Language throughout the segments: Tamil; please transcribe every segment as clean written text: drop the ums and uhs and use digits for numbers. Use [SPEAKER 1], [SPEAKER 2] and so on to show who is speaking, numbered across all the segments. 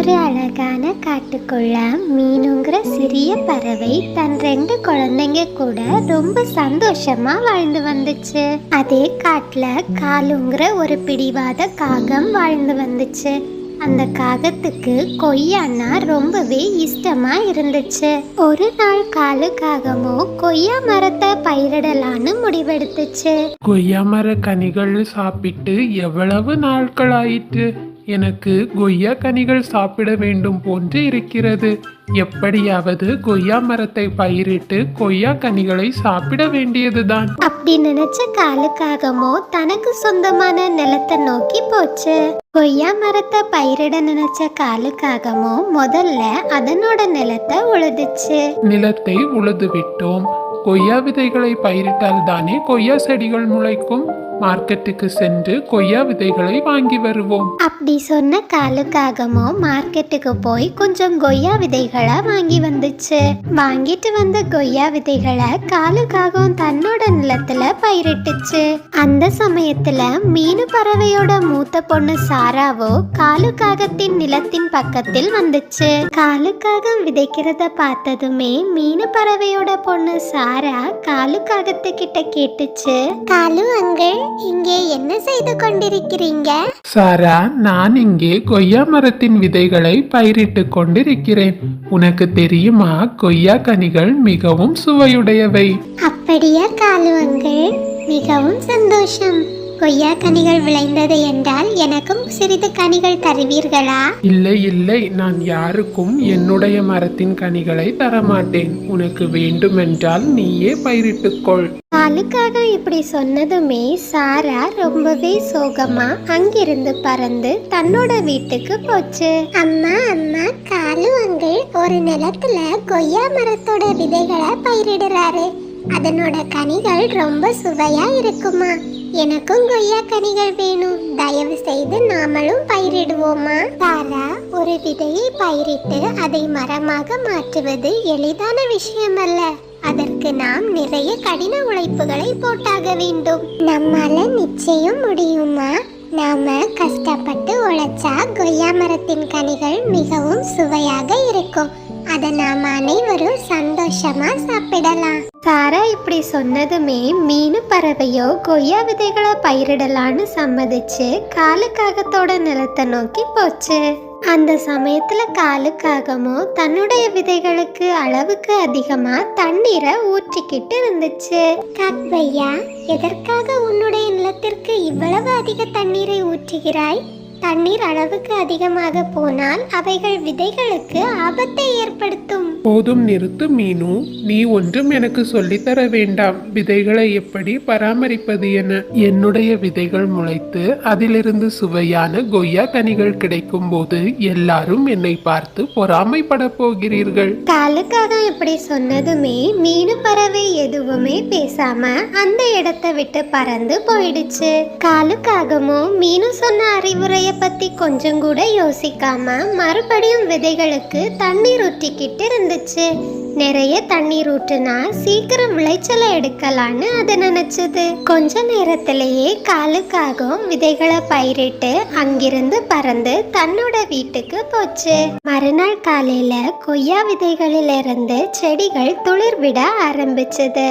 [SPEAKER 1] ஒரு அழகான காட்டுக்குள்ள மீனுங்கிற சிறிய பறவை தன் 2 குழந்தைங்க கூட ரொம்ப சந்தோஷமா வாழ்ந்து வந்துச்சு. அதே காட்டுல காலுங்கிற ஒரு பிடிவாத காகம் வாழ்ந்து வந்துச்சு. அந்த காகத்துக்கு கொய்யான்னா ரொம்பவே இஷ்டமா இருந்துச்சு. ஒரு நாள் காலுக்காகமோ கொய்யா மரத்தை பயிரிடலான்னு முடிவெடுத்துச்சு.
[SPEAKER 2] கொய்யா மர கனிகள் சாப்பிட்டு எவ்வளவு நாட்கள் ஆயிற்று. எனக்கு கொய்யா கனிகள் சாப்பிட வேண்டும் போன்று இருக்கிறது. எப்படியாவது கொய்யா மரத்தை பயிரிட்டு கொய்யா கனிகளை சாப்பிட வேண்டியதுதான்.
[SPEAKER 1] அப்படி நினைச்ச காலுக்காகமோ தனக்கு சொந்தமான நிலத்தை நோக்கி போச்சு. கொய்யா மரத்தை பயிரிட நினைச்ச காலுக்காகமோ முதல்ல அதனோட நிலத்தை உழுதுச்சு.
[SPEAKER 2] நிலத்தை உழுது விட்டோம். கொய்யா விதைகளை பயிரிட்டால் தானே கொய்யா செடிகள் முளைக்கும். மார்க்கெட்டுக்கு சென்று கொய்யா விதைகளை வாங்கி வருவோம்.
[SPEAKER 1] அப்படி சொன்ன காலுக்காகமோ மார்க்கெட்டுக்கு போய் கொஞ்சம் கொய்யா விதைகளை வாங்கி வந்துச்சு. வாங்கிட்டு வந்த கொய்யா விதைகளை காலுக்காகவும் தன்னோட நிலத்துல பயிரிட்டுச்சு. அந்த சமயத்துல மீனு பறவையோட மூத்த பொண்ணு சாராவோ காலுக்காகத்தின் நிலத்தின் பக்கத்தில் வந்துச்சு. காலுக்காகம் விதைக்கிறத பார்த்ததுமே மீனு பறவையோட பொண்ணு சாரா காலுக்காகத்துக்கிட்ட கேட்டுச்சு, காலு அங்கிள், இங்கே என்ன செய்து கொண்டிருக்கிறீங்க?
[SPEAKER 2] சாரா, நான் இங்கே கொய்யா மரத்தின் விதைகளை பயிரிட்டு கொண்டிருக்கிறேன். உனக்கு தெரியுமா, கொய்யா கனிகள் மிகவும் சுவையுடையவை.
[SPEAKER 1] அப்படியா காலு அங்கிள், மிகவும் சந்தோஷம். கொய்யா கனிகள் விளைந்தது என்றால் எனக்கும் சிறிது கனிகள் தருவீர்களா?
[SPEAKER 2] இல்லை இல்லை, நான் யாருக்கும் என்னுடைய மரத்தின் கனிகளை தரமாட்டேன். உனக்கு வேண்டுமென்றால் நீயே பயிரிட்டுக்கொள்.
[SPEAKER 1] காலுக்காக இப்படி சொன்னதுமே சாரா ரொம்பவே சோகமா அங்கிருந்து பறந்து தன்னோட வீட்டுக்கு போச்சு. அம்மா அம்மா, காலு அங்கிள் ஒரு நிலத்துல கொய்யா மரத்தோட விதைகளை பயிரிடுறாரு. அதனோட கனிகள் ரொம்ப சுவையா இருக்குமா? எனக்கும் கொய்யா கனிகள் வேணும். தயவு செய்து நாமளும் பயிரிடுவோமா? சாரா, ஒரு விதையை பயிரிட்டு அதை மரமாக மாற்றுவது எளிதான விஷயம் அல்ல. அதற்கு நாம் நிறைய கடின உழைப்புகளை போட்டாக வேண்டும். நம்மால நிச்சயம் முடியுமா? நாம கஷ்டப்பட்டு உழைச்சா கொய்யா மரத்தின் கனிகள் மிகவும் சுவையாக இருக்கும். அதை நாம் அனைவரும் சந்தோஷமா சாப்பிடலாம். சாரா இப்படி சொன்னதுமே மீனு பறவையோ கொய்யா விதைகளை பயிரிடலான்னு சம்மதிச்சு காலுக்காகத்தோட நிலத்தை நோக்கி போச்சு. அந்த சமயத்துல காலுக்காகமோ தன்னுடைய விதைகளுக்கு அளவுக்கு அதிகமா தண்ணீரை ஊற்றிக்கிட்டு இருந்துச்சு. காக்பையா, எதற்காக உன்னுடைய நிலத்திற்கு இவ்வளவு அதிக தண்ணீரை ஊற்றுகிறாய்? தண்ணீர் அளவுக்கு அதிகமாக போனால் அவைகள் விதைகளுக்கு ஆபத்தை ஏற்படுத்தும்.
[SPEAKER 2] போதும், நிறுத்து மீனு. நீ ஒன்றும் எனக்கு சொல்லித்தர வேண்டாம். விதைகளை எப்படி பராமரிப்பது என. என்னுடைய விதைகள் முளைத்து அதிலிருந்து சுவையான கொய்யா கனிகள் கிடைக்கும் போது எல்லாரும் என்னை பார்த்து பொறாமைப்பட போகிறீர்கள்.
[SPEAKER 1] காலுக்காக இப்படி சொன்னதுமே மீனு பறவை எதுவுமே பேசாம அந்த இடத்தை விட்டு பறந்து போயிடுச்சு. காலுக்காகமோ மீனு சொன்ன அறிவுரைய பத்தி கொஞ்சம் கூட யோசிக்காம மறுபடியும் விதைகளுக்கு தண்ணீர் ஊற்றிக்கிட்டு இருந்துச்சு. நிறைய தண்ணீர் ஊற்றுனா சீக்கிரம் விளைச்சலை எடுக்கலான்னு அது நினைச்சது. கொஞ்ச நேரத்திலேயே காலுக்காகவும் விதைகளை பயிரிட்டு அங்கிருந்து பறந்து தன்னோட வீட்டுக்கு போச்சு. மறுநாள் காலையில கொய்யா விதைகளிலிருந்து செடிகள் துளிர்விட ஆரம்பிச்சது.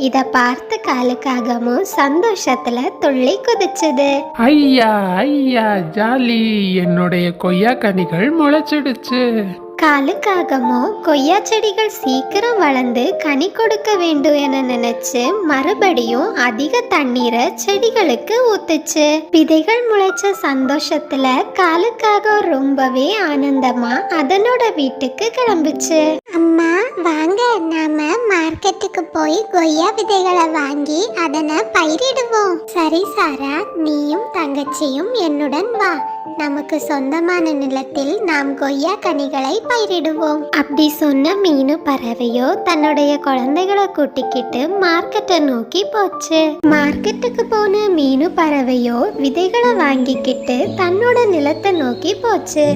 [SPEAKER 1] இத பார்த்து காலுக்காகவும் சந்தோஷத்துல துள்ளி குதிச்சது.
[SPEAKER 2] ஐயா ஐயா, ஜாலி, என்னுடைய கொய்யா கனிகள் முளைச்சிடுச்சு.
[SPEAKER 1] காலுக்காகமோ கொய்யா செடிகள் சீக்கிரம் வளர்ந்து கனி கொடுக்க வேண்டும் என நினைச்சு மறுபடியும் அதிக தண்ணீரை செடிகளுக்கு ஊத்துச்சு. விதைகள் முளைச்ச சந்தோஷத்துல காலுக்காக ரொம்பவே ஆனந்தமா அதனோட வீட்டுக்கு கிளம்புச்சு. அம்மா வாங்க, நாம மார்க்கெட்டுக்கு போய் கொய்யா விதைகளை வாங்கி அதனை பயிரிடுவோம். சரி சாரா, நீயும் தங்கச்சியும் என்னுடன் வா. நமக்கு சொந்தமான நிலத்தில் நாம் கொய்யா கனிகளை பயிரிடுவோம். அப்படி சொன்ன மீனு பறவையோ தன்னுடைய குழந்தைகளை கூட்டிக்கிட்டு மார்க்கெட்டை நோக்கி போச்சு. மார்க்கெட்டுக்கு போன மீனு பறவையோ விதைகளை வாங்கிக்கிட்டு தன்னோட நிலத்தை நோக்கி போச்சு.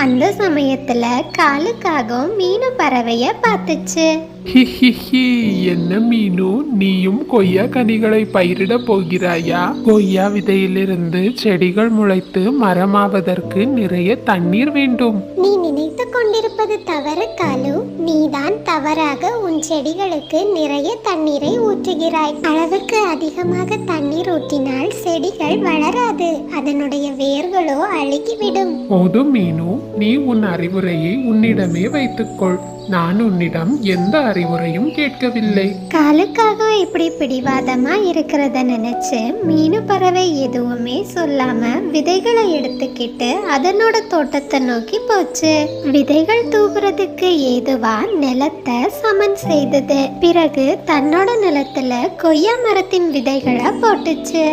[SPEAKER 1] அந்த சமயத்துல காலுக்காகவும் மீனு பறவைய பார்த்துச்சு.
[SPEAKER 2] ஹிஹிஹி, என்ன மீனு, நீயும் கொய்யா கனிகளை பயிரிட போகிறாயா? கொய்யா விதையிலிருந்து செடிகள் முளைத்து மரமாவதற்கு நிறைய தண்ணீர் வேண்டும்.
[SPEAKER 1] நீ நினைத்து கொண்டிருப்பது தவறு காலு. நீதான் தவறாக உன் செடிகளுக்கு நிறைய தண்ணீரை ஊற்றுகிறாய். அளவுக்கு அதிகமாக தண்ணீர் ஊற்றினால் செடிகள் வளராது, அதனுடைய வேர்களோ அழுகிவிடும்.
[SPEAKER 2] போதும் மீனு, நீ உன் அறிவுரையை உன்னிடமே வைத்துக்கொள். நான் உன்னிடம் எந்த அறிவுரையும் கேட்கவில்லை.
[SPEAKER 1] காலுக்காக இப்படி பிடிவாதமா இருக்கிறத நினைச்சு மீனு பறவை எதுவுமே சொல்லாம விதைகளை எடுத்துக்கிட்டு அதனோட தோட்டத்தை நோக்கி போச்சு. விதைகள் தூவுறதுக்கு ஏதுவா நிலத்தை சமன் செய்தது. பிறகு தன்னோட நிலத்துல கொய்யா மரத்தின் விதைகளை போட்டுச்சு.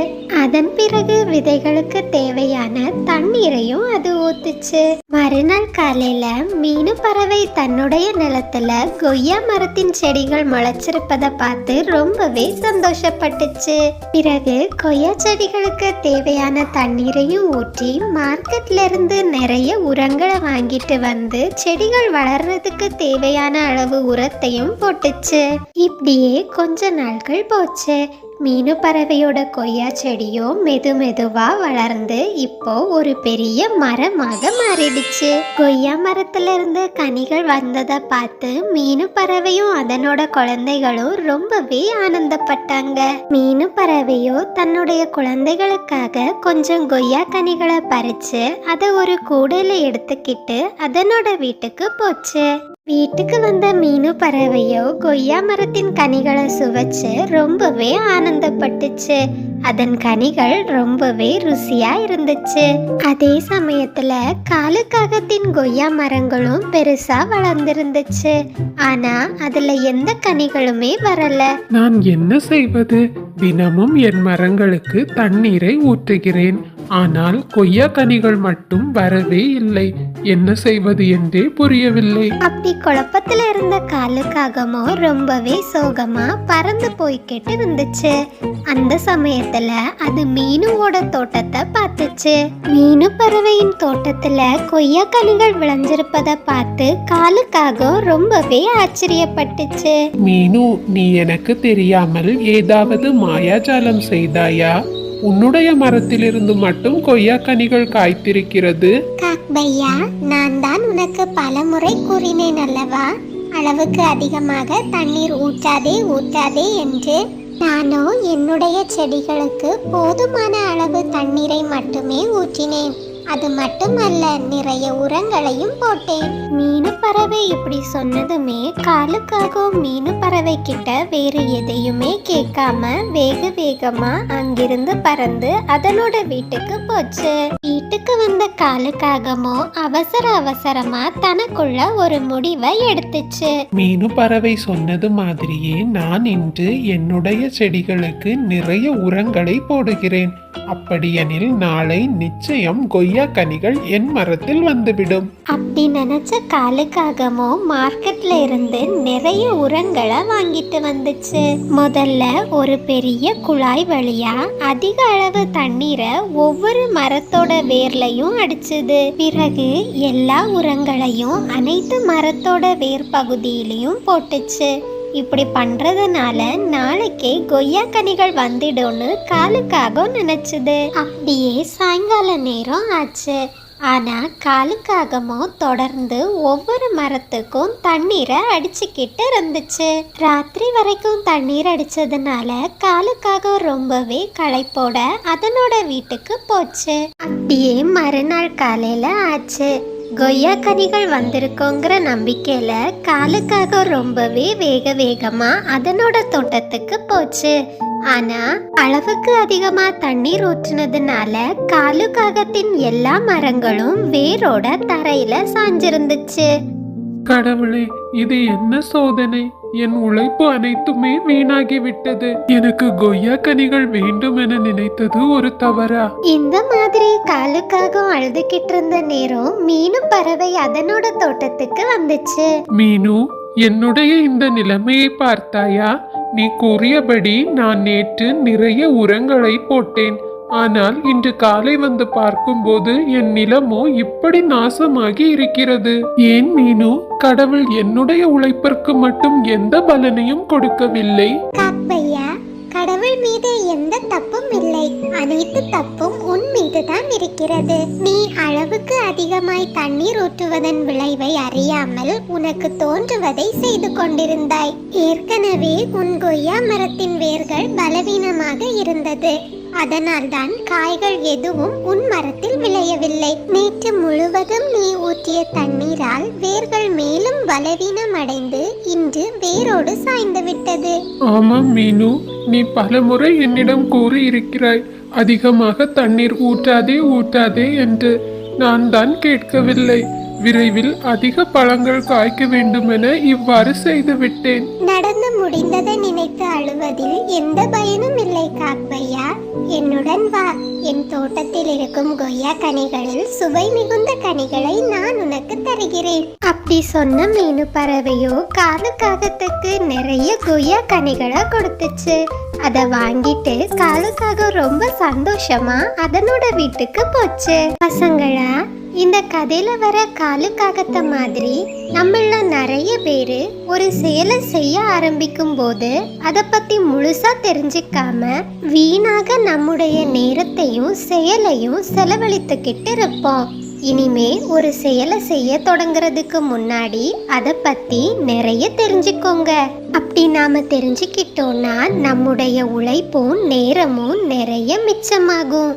[SPEAKER 1] அதன் பிறகு விதைகளுக்கு தேவையான தண்ணீரையும் அது ஊத்துச்சு. மறுநாள் காலையில மீனு பறவை தன்னுடைய நிலத்துல கொய்யா மரத்தின் செடிகள் முளைச்சிருப்பத பார்த்து ரொம்பவே சந்தோஷப்பட்டுச்சு. பிறகு கொய்யா செடிகளுக்கு தேவையான தண்ணீரையும் ஊற்றி மார்க்கெட்ல இருந்து நிறைய உரங்களை வாங்கிட்டு வந்து செடிகள் வளர்றதுக்கு தேவையான அளவு உரத்தையும் போட்டுச்சு. இப்படியே கொஞ்ச நாட்கள் போச்சு. மீனு பறவையோட கொய்யா செடியோ மெதுவா வளர்ந்து இப்போ ஒரு பெரிய மரமாக மாறிடுச்சு. கொய்யா மரத்துல இருந்து கனிகள் வந்ததை பார்த்து மீனு பறவையும் அதனோட குழந்தைகளும் ரொம்பவே ஆனந்தப்பட்டாங்க. மீனு பறவையோ தன்னுடைய குழந்தைகளுக்காக கொஞ்சம் கொய்யா கனிகளை பறிச்சு அதை ஒரு கூடையில எடுத்துக்கிட்டு அதனோட வீட்டுக்கு போச்சு. வீட்டுக்கு வந்த மீனு பறவையோ கொய்யா மரத்தின் கனிகளை சுவைச்சு ரொம்பவே ஆனந்தப்பட்டுச்சு. அதன் கனிகள் ரொம்பவே ருசியா இருந்துச்சு. அதே சமயத்துல காலுக்காகத்தின் கொய்யா மரங்களும் பெருசா வளர்ந்திருந்துச்சு. ஆனா அதுல எந்த கனிகளுமே வரல.
[SPEAKER 2] நான் என்ன செய்வது? தினமும் என் மரங்களுக்கு தண்ணீரை ஊற்றுகிறேன், ஆனால் கொய்யா கனிகள் மட்டும் வரவே இல்லை. என்ன செய்வது என்றே புரியவில்லை.
[SPEAKER 1] அப்படி குழப்பத்துல இருந்த காலுக்காகமோ ரொம்பவே சோகமா பறந்து போய்கிட்டு இருந்துச்சு. அந்த சமயத்துல அது மீனுவோட தோட்டத்தை பார்த்துச்சு. மீனு பறவையின் தோட்டத்துல கொய்யா கனிகள் விளைஞ்சிருப்பத பார்த்து காலுக்காக ரொம்பவே ஆச்சரியப்பட்டுச்சு.
[SPEAKER 2] மீனு, நீ எனக்கு தெரியாமல் ஏதாவது மாயாஜாலம் செய்தாயா? உன்னுடைய மரத்திலிருந்து மட்டும் கொய்யா கனிகள் காய்த்திருக்கிறது.
[SPEAKER 1] காக்பையா, நான் தான் உனக்கு பல முறை கூறினேன் அல்லவா, அளவுக்கு அதிகமாக தண்ணீர் ஊற்றாதே என்று. நானோ என்னுடைய செடிகளுக்கு போதுமான அளவு தண்ணீரை மட்டுமே ஊற்றினேன். அது மட்டுமல்ல, நிறைய உரங்களையும் போட்டேன். மீனு பறவை இப்படி சொன்னதுமே காலுக்காக மீனு பறவை கிட்ட வேறு எதையுமே கேட்காம வேகமா அங்கிருந்து பறந்து அதனோட வீட்டுக்கு போச்சு. வீட்டுக்கு வந்த காலுக்காகமோ அவசரமா தனக்குள்ள ஒரு முடிவை எடுத்துச்சு.
[SPEAKER 2] மீனு பறவை சொன்னது மாதிரியே நான் இன்று என்னுடைய செடிகளுக்கு நிறைய உரங்களை போடுகிறேன். அப்படியெனில் நாளை நிச்சயம் கொய்யா கனிகள் என் மரத்தில் வந்துவிடும்.
[SPEAKER 1] அப்படி நினைச்ச காலுக்காகமோ மார்க்கெட்ல இருந்து நிறைய உரங்களை வாங்கிட்டு வந்துச்சு. முதல்ல ஒரு பெரிய குழாய் வழியா அதிக அளவு தண்ணீரை ஒவ்வொரு மரத்தோட வேர்லையும் அடிச்சுது. பிறகு எல்லா உரங்களையும் அனைத்து மரத்தோட வேர் பகுதியிலையும் போட்டுச்சு. இப்படி பண்றதுனால நாளைக்கே கொய்யா கனிகள் வந்துடும்னு காலுக்காக நினைச்சுது. அப்படியே சாயங்கால நேரம் ஆச்சு. ஆனா காலுக்காகமோ தொடர்ந்து ஒவ்வொரு மரத்துக்கும் தண்ணீரை அடிச்சுக்கிட்டு இருந்துச்சு. ராத்திரி வரைக்கும் தண்ணீர் அடிச்சதுனால காலுக்காக ரொம்பவே களைப்போட அதனோட வீட்டுக்கு போச்சு. அப்படியே மறுநாள் காலையில ஆச்சு. கொய்யா கனிகள் வந்திருக்கோங்கிற நம்பிக்கையில காலுக்காக ரொம்பவே வேகமா அதனோட தோட்டத்துக்கு போச்சு. ஆனா அளவுக்கு அதிகமா தண்ணீர் ஊற்றினதுனால காலுக்காகத்தின் எல்லா மரங்களும் வேரோட தரையில சாஞ்சிருந்துச்சு.
[SPEAKER 2] கடவுளே, இது என்ன சோதனை! என் உழைப்பு அனைத்துமே வீணாகிவிட்டது. எனக்கு கொய்யா கனிகள் வேண்டும் என நினைத்தது ஒரு தவறா?
[SPEAKER 1] இந்த மாதிரி காலுக்காக அழுதுகிட்டு இருந்த நேரம் மீனு பறவை அதனோட தோட்டத்துக்கு வந்துச்சு.
[SPEAKER 2] மீனு, என்னுடைய இந்த நிலைமையை பார்த்தாயா? நீ கூறியபடி நான் நேற்று நிறைய உரங்களை போட்டேன். ஆனால் இன்று காலை வந்து பார்க்கும்போது என் நிலமோ இப்படி நாசமாகி இருக்கிறது. ஏன் மீனு, கடவுள் என்னுடைய உழைப்பிற்கு மட்டும் எந்த பலனையும் கொடுக்கவில்லை?
[SPEAKER 1] காக்கையா, கடவுள் மீது எந்த தப்பும் இல்லை. அனைத்து தப்பும் உன் மீதுதான் இருக்கிறது. நீ அளவுக்கு அதிகமாய் தண்ணீர் ஊற்றுவதன் விளைவை அறியாமல் உனக்கு தோன்றுவதை செய்து கொண்டிருந்தாய். ஏற்கனவே உன் கொய்யா மரத்தின் வேர்கள் பலவீனமாக இருந்தது. அதனால்தான் காய்கள் எதுவும் உன் மரத்தில் விளையவில்லை. நேற்று முழுவதும் நீ ஊற்றிய தண்ணீரால் வேர்கள் மேலும் பலவீனம் அடைந்து இன்று வேரோடு சாய்ந்து விட்டது.
[SPEAKER 2] ஆமாம் மீனு, நீ பலமுறை என்னிடம் கூறி இருக்கிறாய் அதிகமாக தண்ணீர் ஊற்றாதே என்று. நான் தான் கேட்கவில்லை. விரைவில் அதிக பழங்கள் காய்க்க வேண்டுமென இவ்வாறு செய்து விட்டேன்.
[SPEAKER 1] நடந்து முடிந்ததை நினைத்து அழுவதில் எந்த பயனும் இல்லை காக்கையா. என்னுடன் வா. என் தோட்டத்தில் இருக்கும் கொய்யா கனிகளில் சுவை மிகுந்த கனிகளை நான் உனக்கு தருகிறேன். அப்படி சொன்ன மீனு பறவையோ காலுக்காகத்துக்கு நிறைய கொய்யா கனிகளை கொடுத்துச்சு. அத வாங்கிட்டு காலுக்காக ரொம்ப சந்தோஷமா அதனோட வீட்டுக்கு போச்சு. பசங்களா, இந்த கதையில வர காலுக்காகத்த மாதிரி நம்மள நிறைய பேரு ஒரு செயலை செய்ய ஆரம்பிக்கும் போது அதை பத்தி முழுசா தெரிஞ்சுக்காம வீணாக நம்முடைய நேரத்தையும் செயலையும் செலவழித்துக்கிட்டு இருப்போம். இனிமே ஒரு செயலை செய்ய தொடங்குறதுக்கு முன்னாடி அதை பத்தி நிறைய தெரிஞ்சுக்கோங்க. அப்படி நாம தெரிஞ்சுக்கிட்டோம்னா நம்முடைய உழைப்பும் நேரமும் நிறைய மிச்சமாகும்.